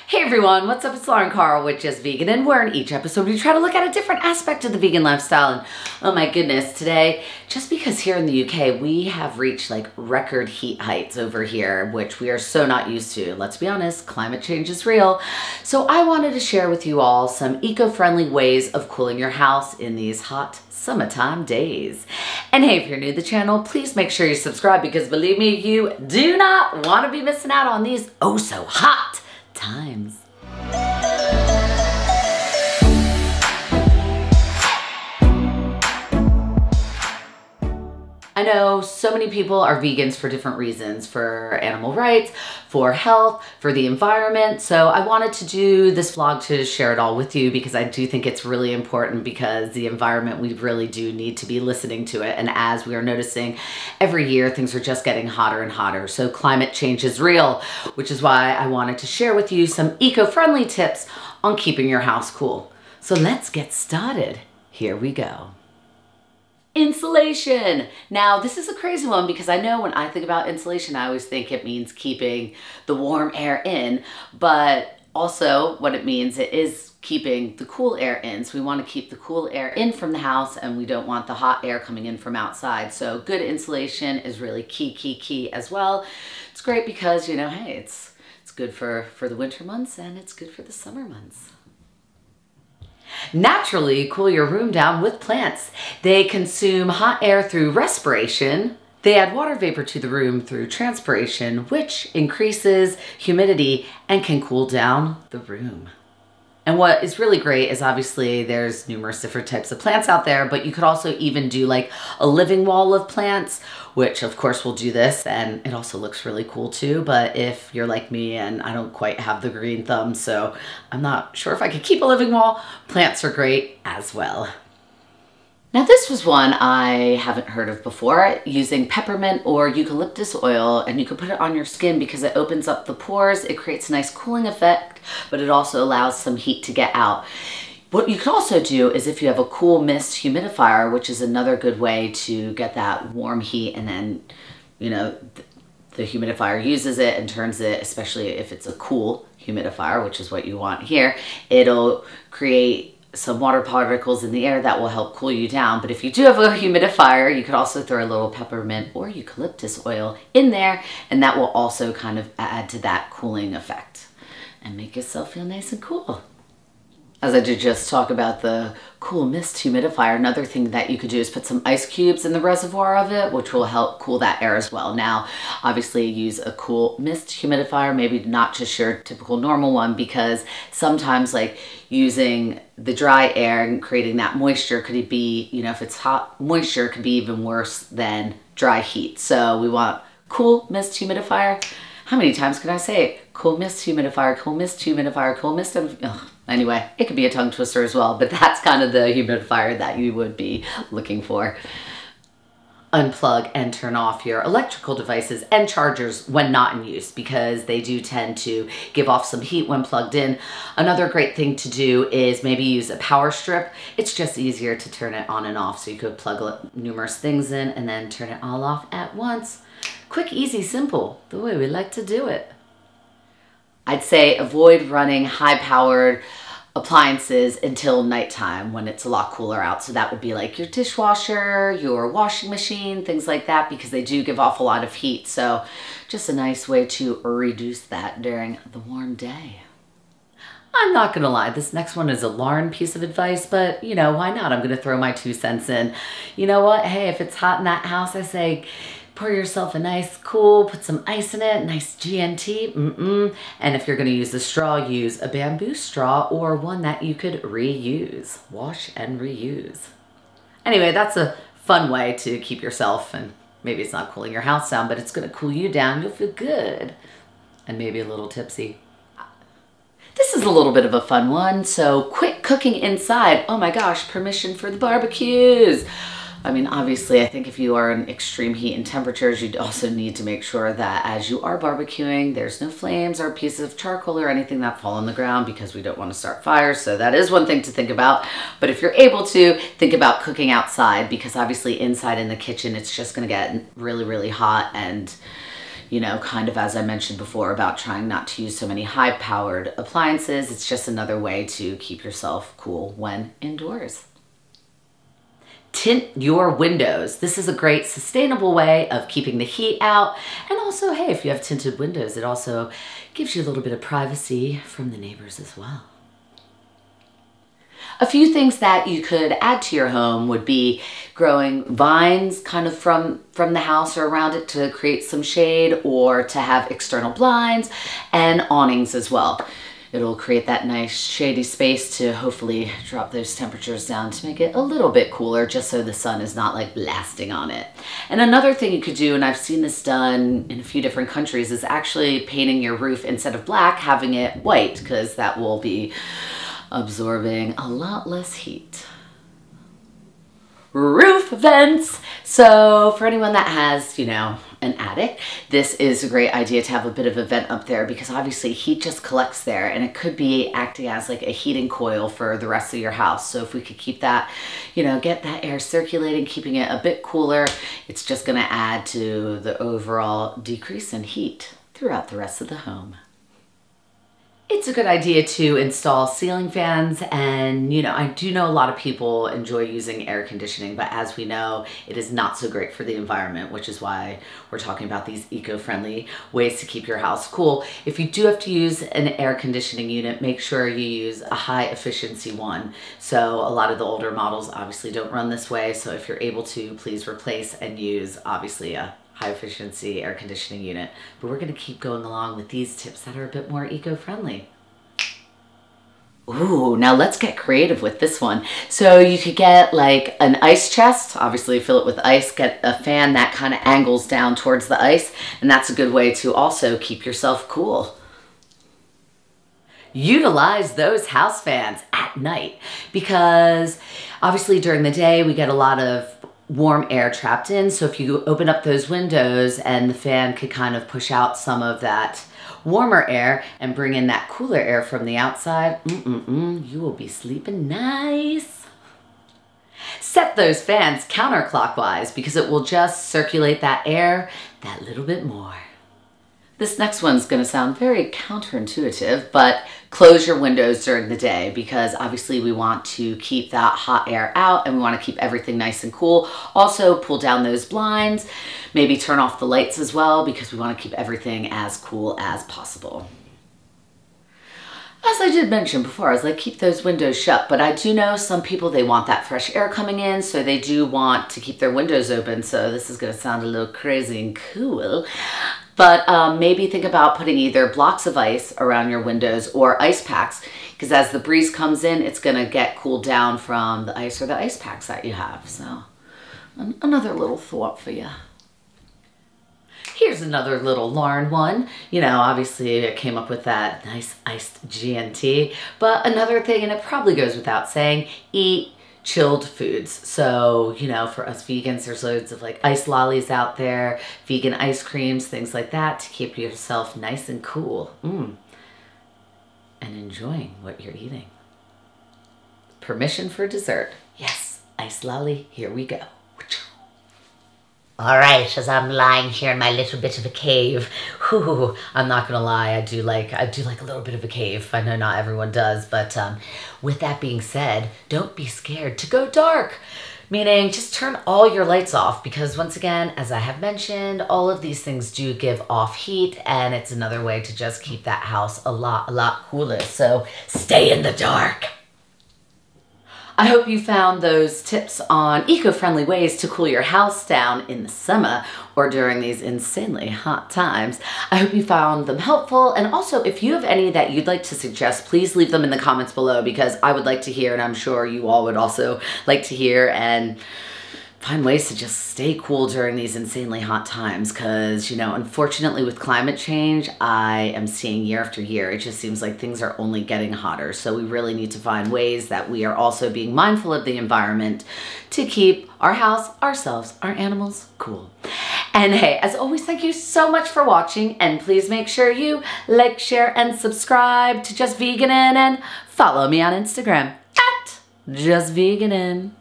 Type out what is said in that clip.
Hey everyone, what's up? It's Lauren Carl with Just Veganin, where in each episode we try to look at a different aspect of the vegan lifestyle. And oh my goodness, today, just because here in the UK we have reached like record heat heights over here, which we are so not used to. Let's be honest, climate change is real. So I wanted to share with you all some eco-friendly ways of cooling your house in these hot summertime days. And hey, if you're new to the channel, please make sure you subscribe because believe me, you do not want to be missing out on these oh so hot times. I know so many people are vegans for different reasons, for animal rights, for health, for the environment. So I wanted to do this vlog to share it all with you because I do think it's really important because the environment, we really do need to be listening to it. And as we are noticing every year, things are just getting hotter and hotter. So climate change is real, which is why I wanted to share with you some eco-friendly tips on keeping your house cool. So let's get started. Here we go. Insulation. Now, this is a crazy one because I know when I think about insulation, I always think it means keeping the warm air in, but also what it means it is keeping the cool air in. So we want to keep the cool air in from the house and we don't want the hot air coming in from outside. So good insulation is really key as well. It's great because, you know, hey, it's good for the winter months and it's good for the summer months. Naturally cool your room down with plants. They consume hot air through respiration. They add water vapor to the room through transpiration, which increases humidity and can cool down the room. And what is really great is obviously there's numerous different types of plants out there, but you could also even do like a living wall of plants, which of course will do this and it also looks really cool too. But if you're like me and I don't quite have the green thumb, so I'm not sure if I could keep a living wall, plants are great as well. Now this was one I haven't heard of before, using peppermint or eucalyptus oil, and you can put it on your skin because it opens up the pores, it creates a nice cooling effect, but it also allows some heat to get out. What you can also do is if you have a cool mist humidifier, which is another good way to get that warm heat, and then, you know, the humidifier uses it and turns it, especially if it's a cool humidifier, which is what you want here, it'll create some water particles in the air that will help cool you down. But if you do have a humidifier, you could also throw a little peppermint or eucalyptus oil in there, and that will also kind of add to that cooling effect and make yourself feel nice and cool. As I did just talk about the cool mist humidifier, another thing that you could do is put some ice cubes in the reservoir of it, which will help cool that air as well. Now, obviously use a cool mist humidifier, maybe not just your typical normal one, because sometimes like using the dry air and creating that moisture could be, you know, if it's hot, moisture could be even worse than dry heat. So we want cool mist humidifier. How many times can I say it? Cool mist humidifier, cool mist humidifier, cool mist. Anyway, it could be a tongue twister as well, but that's kind of the humidifier that you would be looking for. Unplug and turn off your electrical devices and chargers when not in use because they do tend to give off some heat when plugged in. Another great thing to do is maybe use a power strip. It's just easier to turn it on and off, so you could plug numerous things in and then turn it all off at once. Quick, easy, simple, the way we like to do it. I'd say avoid running high-powered appliances until nighttime when it's a lot cooler out. So that would be like your dishwasher, your washing machine, things like that, because they do give off a lot of heat. So just a nice way to reduce that during the warm day. I'm not gonna lie, this next one is a Lauren piece of advice, but you know, why not? I'm gonna throw my 2 cents in. You know what? Hey, if it's hot in that house, I say, pour yourself a nice cool, put some ice in it, nice GNT, And if you're gonna use a straw, use a bamboo straw or one that you could reuse. Wash and reuse. Anyway, that's a fun way to keep yourself, and maybe it's not cooling your house down, but it's gonna cool you down. You'll feel good and maybe a little tipsy. This is a little bit of a fun one. So quit cooking inside. Oh my gosh, permission for the barbecues. I mean, obviously, I think if you are in extreme heat and temperatures, you'd also need to make sure that as you are barbecuing, there's no flames or pieces of charcoal or anything that fall on the ground because we don't want to start fires. So that is one thing to think about. But if you're able to, think about cooking outside because obviously inside in the kitchen, it's just going to get really, really hot and you know, kind of as I mentioned before about trying not to use so many high-powered appliances. It's just another way to keep yourself cool when indoors. Tint your windows. This is a great sustainable way of keeping the heat out. And also, hey, if you have tinted windows, it also gives you a little bit of privacy from the neighbors as well. A few things that you could add to your home would be growing vines kind of from the house or around it to create some shade, or to have external blinds and awnings as well. It'll create that nice shady space to hopefully drop those temperatures down to make it a little bit cooler, just so the sun is not like blasting on it. And another thing you could do, and I've seen this done in a few different countries, is actually painting your roof instead of black, having it white, because that will be absorbing a lot less heat. Roof vents. So for anyone that has, you know, an attic, this is a great idea to have a bit of a vent up there, because obviously heat just collects there, and it could be acting as like a heating coil for the rest of your house. So if we could keep that, you know, get that air circulating, keeping it a bit cooler, it's just going to add to the overall decrease in heat throughout the rest of the home. It's a good idea to install ceiling fans, and you know, I do know a lot of people enjoy using air conditioning, but as we know, it is not so great for the environment, which is why we're talking about these eco-friendly ways to keep your house cool. If you do have to use an air conditioning unit, make sure you use a high efficiency one. So a lot of the older models obviously don't run this way, so if you're able to, please replace and use obviously a high efficiency air conditioning unit. But we're going to keep going along with these tips that are a bit more eco-friendly. Ooh, now let's get creative with this one. So you could get like an ice chest, obviously fill it with ice, get a fan that kind of angles down towards the ice, and that's a good way to also keep yourself cool. Utilize those house fans at night, because obviously during the day we get a lot of warm air trapped in. So if you open up those windows and the fan could kind of push out some of that warmer air and bring in that cooler air from the outside, you will be sleeping nice. Set those fans counterclockwise, because it will just circulate that air that little bit more. This next one's going to sound very counterintuitive, but close your windows during the day, because obviously we want to keep that hot air out and we want to keep everything nice and cool. Also pull down those blinds, maybe turn off the lights as well, because we want to keep everything as cool as possible. As I did mention before, I was like, keep those windows shut, but I do know some people, they want that fresh air coming in, so they do want to keep their windows open. So this is going to sound a little crazy and cool. But maybe think about putting either blocks of ice around your windows or ice packs, because as the breeze comes in, it's going to get cooled down from the ice or the ice packs that you have. So another little thought for you. Here's another little Lauren one. You know, obviously I came up with that nice iced GNT, but another thing, and it probably goes without saying, eat chilled foods. So, you know, for us vegans, there's loads of like ice lollies out there, vegan ice creams, things like that to keep yourself nice and cool. And enjoying what you're eating. Permission for dessert. Yes, ice lolly, here we go. All right, as I'm lying here in my little bit of a cave, I'm not gonna lie, I do like a little bit of a cave. I know not everyone does, but with that being said, don't be scared to go dark. Meaning just turn all your lights off, because once again, as I have mentioned, all of these things do give off heat, and it's another way to just keep that house a lot cooler. So stay in the dark. I hope you found those tips on eco-friendly ways to cool your house down in the summer or during these insanely hot times. I hope you found them helpful, and also if you have any that you'd like to suggest, please leave them in the comments below, because I would like to hear, and I'm sure you all would also like to hear, and find ways to just stay cool during these insanely hot times. Because, you know, unfortunately with climate change, I am seeing year after year, it just seems like things are only getting hotter. So we really need to find ways that we are also being mindful of the environment to keep our house, ourselves, our animals cool. And hey, as always, thank you so much for watching, and please make sure you like, share, and subscribe to Just Veganin, and follow me on Instagram @JustVeganin.